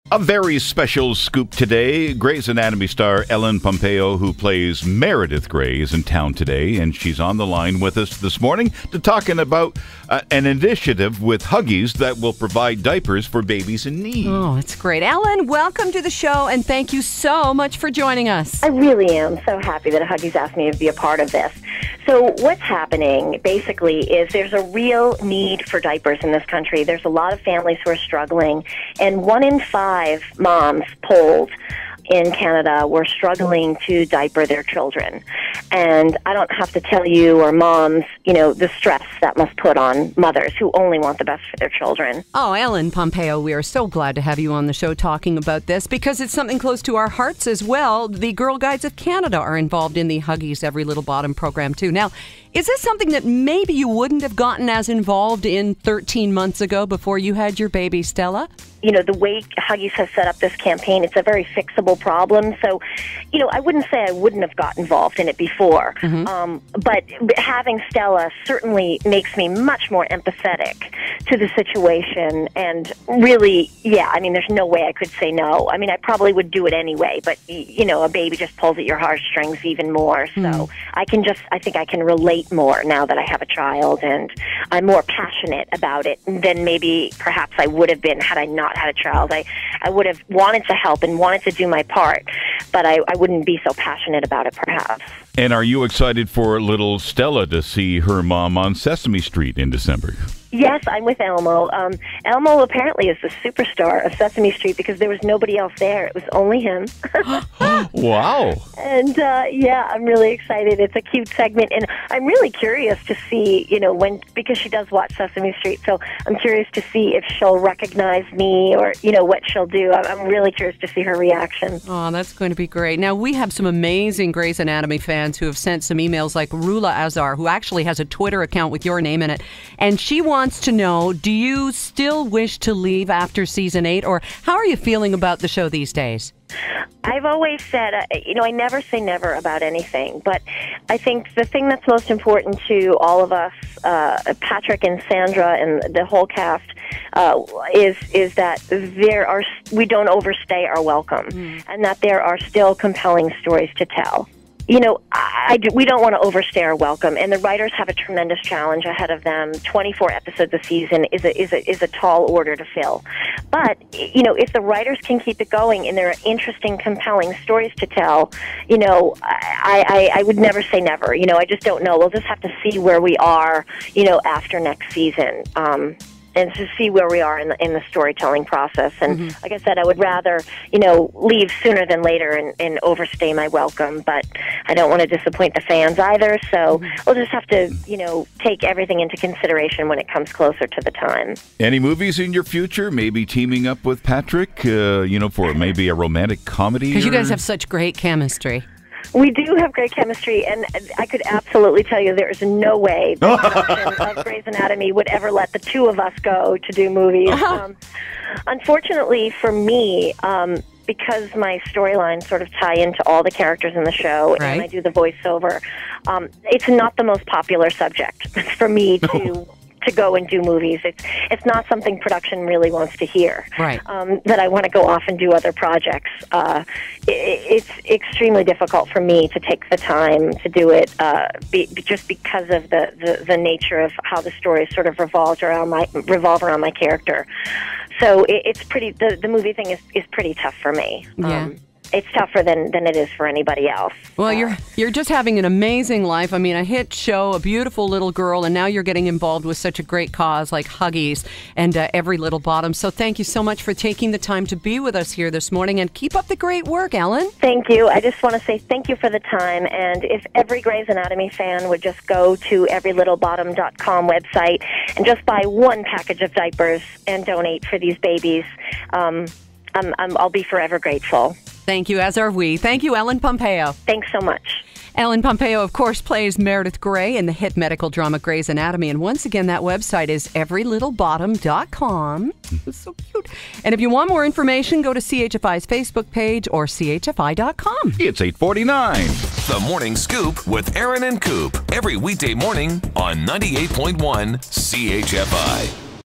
A very special scoop today. Grey's Anatomy star Ellen Pompeo, who plays Meredith Grey, is in town today, and she's on the line with us this morning to talking about an initiative with Huggies that will provide diapers for babies in need. Oh, it's great. Ellen, welcome to the show, and thank you so much for joining us. I really am so happy that Huggies asked me to be a part of this. So what's happening, basically, is there's a real need for diapers in this country. There's a lot of families who are struggling, and 1 in 5 moms polled in Canada were struggling to diaper their children. And I don't have to tell you or moms, the stress that must put on mothers who only want the best for their children. Oh, Ellen Pompeo, we are so glad to have you on the show talking about this because it's something close to our hearts as well. The Girl Guides of Canada are involved in the Huggies Every Little Bottom program too. Now, is this something that maybe you wouldn't have gotten as involved in 13 months ago before you had your baby, Stella? The way Huggies has set up this campaign, it's a very fixable problem. So, I wouldn't say I wouldn't have got involved in it before. But having Stella certainly makes me much more empathetic to the situation. And really, there's no way I could say no. I probably would do it anyway. But, a baby just pulls at your heartstrings even more. So I think I can relate more now that I have a child. And I'm more passionate about it than maybe perhaps I would have been had I not had a child. I would have wanted to help and wanted to do my part, but I wouldn't be so passionate about it, perhaps. And are you excited for little Stella to see her mom on Sesame Street in December? Yes, I'm with Elmo. Elmo apparently is the superstar of Sesame Street because there was nobody else there. It was only him. Wow. And, I'm really excited. It's a cute segment, and I'm really curious to see, because she does watch Sesame Street, so I'm curious to see if she'll recognize me or, what she'll do. I'm really curious to see her reaction. Oh, that's going to be great. Now, we have some amazing Grey's Anatomy fans who have sent some emails, like Rula Azar, who actually has a Twitter account with your name in it, and she wants to know, do you still wish to leave after season 8, or how are you feeling about the show these days? I've always said, I never say never about anything, but I think the thing that's most important to all of us, Patrick and Sandra and the whole cast, is that we don't overstay our welcome, and that there are still compelling stories to tell. We don't want to overstay our welcome, and the writers have a tremendous challenge ahead of them. 24 episodes a season is a tall order to fill. But, if the writers can keep it going and there are interesting, compelling stories to tell, I would never say never. I just don't know. We'll just have to see where we are, after next season. And to see where we are in the storytelling process. And like I said, I would rather, leave sooner than later and overstay my welcome. But I don't want to disappoint the fans either. So we'll just have to, take everything into consideration when it comes closer to the time. Any movies in your future? Maybe teaming up with Patrick, for maybe a romantic comedy? Because you guys have such great chemistry. We do have great chemistry, and I could absolutely tell you there is no way the production of Grey's Anatomy would ever let the two of us go to do movies. Unfortunately for me, because my storylines sort of tie into all the characters in the show, right, and I do the voiceover, it's not the most popular subject for me to go and do movies. It's not something production really wants to hear. Right. That I want to go off and do other projects. It's extremely difficult for me to take the time to do it, just because of the nature of how the story sort of revolve around my character. So it's pretty. The movie thing is pretty tough for me. Yeah. It's tougher than it is for anybody else. Well, you're just having an amazing life. A hit show, a beautiful little girl, and now you're getting involved with such a great cause like Huggies and Every Little Bottom. So thank you so much for taking the time to be with us here this morning, and keep up the great work, Ellen. Thank you. I just want to say thank you for the time, and if every Grey's Anatomy fan would just go to everylittlebottom.com website and just buy one package of diapers and donate for these babies, I'll be forever grateful. Thank you, as are we. Thank you, Ellen Pompeo. Thanks so much. Ellen Pompeo, of course, plays Meredith Grey in the hit medical drama Grey's Anatomy. And once again, that website is everylittlebottom.com. It's so cute. And if you want more information, go to CHFI's Facebook page or chfi.com. It's 8:49. The Morning Scoop with Aaron and Coop. Every weekday morning on 98.1 CHFI.